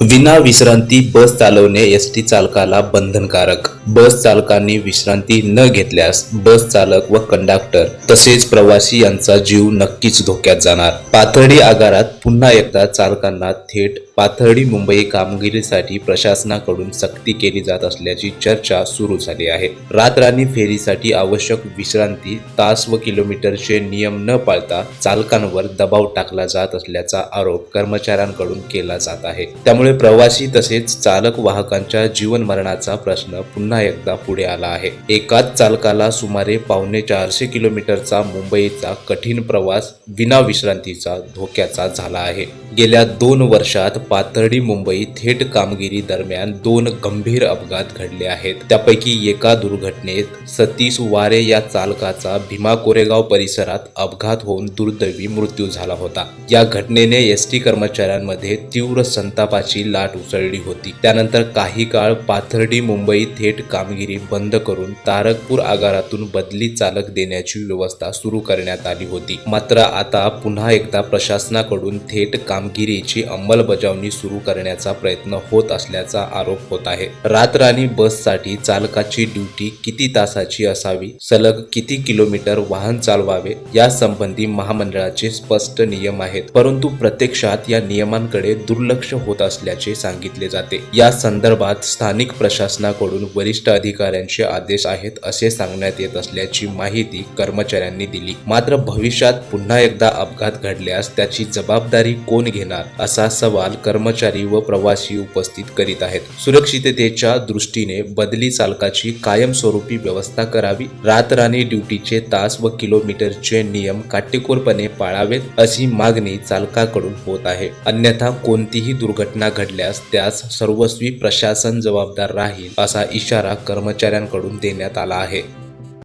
विना विश्रांती बस चालवणे एसटी चालकाला बंधनकारक। बस चालकांनी विश्रांती न घेतल्यास बस चालक व कंडक्टर तसेच प्रवासी यांचा जीव नक्कीच धोक्यात जाणार। पाथर्डी आगारात पुन्हा एकदा चालकांना थेट पाथर्डी मुंबई कामगिरीसाठी प्रशासनाकडून सक्ती केली जात असल्याची चर्चा सुरू झाली आहे। रातराणी फेरीसाठी आवश्यक विश्रांती, तास व किलोमीटरचे नियम न पाळता चालकांवर दबाव टाकला जात असल्याचा आरोप कर्मचाऱ्यांकडून केला जात आहे। त्यामुळे प्रवासी तसेच चालक वाहकांच्या जीवन मरणाचा प्रश्न पुन्हा एकदा पुढे आला आहे। एकाच चालकाला सुमारे 450 किलोमीटरचा मुंबईचा कठीण प्रवास विना विश्रांतीचा धोक्याचा झाला आहे। गेल्या 2 वर्षात पाथर्डी मुंबई थेट कामगिरी दरम्यान 2 गंभीर अपघात घडले आहेत। त्यापैकी एका दुर्घटनेत सतीश वारे या चालकाचा भीमा कोरेगाव परिसरात अपघात होऊन दुर्दैवी मृत्यू झाला होता। या घटनेने एसटी कर्मचाऱ्यांमध्ये तीव्र संतापाची लाट उसळली होती। त्यानंतर काही काळ पाथर्डी मुंबई थेट कामगिरी बंद करून तारकपूर आगारातून बदली चालक देण्याची व्यवस्था सुरू करण्यात आली होती। मात्र आता पुन्हा एकदा प्रशासनाकडून थेट कामगिरीची अंमलबजावणी सुरू करण्याचा प्रयत्न होत असल्याचा आरोप होत आहे। रातराणी बससाठी चालकाची ड्युटी किती तासाची असावी, सलग किती किलोमीटर वाहन चालवावे यासंबंधी महामंडळाचे स्पष्ट नियम आहेत, परंतु प्रत्यक्षात या नियमांकडे दुर्लक्ष होत असल्याचे सांगितले जाते। या संदर्भात स्थानिक प्रशासनाकडून वरिष्ठ अधिकाऱ्यांचे आदेश आहेत असे सांगण्यात येत असल्याची माहिती कर्मचाऱ्यांनी दिली। मात्र भविष्यात पुन्हा एकदा अपघात घडल्यास त्याची जबाबदारी कोण घेणार असा सवाल कर्मचारी व प्रवासी उपस्थित करीत आहेत। सुरक्षिततेच्या दृष्टीने बदली चालकाची कायमस्वरूपी व्यवस्था करावी, रातराणी ड्युटीचे तास व किलोमीटरचे नियम काटेकोरपणे पाळावेत अशी मागणी चालकाकडून होत आहे। अन्यथा कोणतीही दुर्घटना घडल्यास त्यास सर्वस्वी प्रशासन जबाबदार राहील असा इशारा कर्मचाऱ्यांकडून देण्यात आला आहे।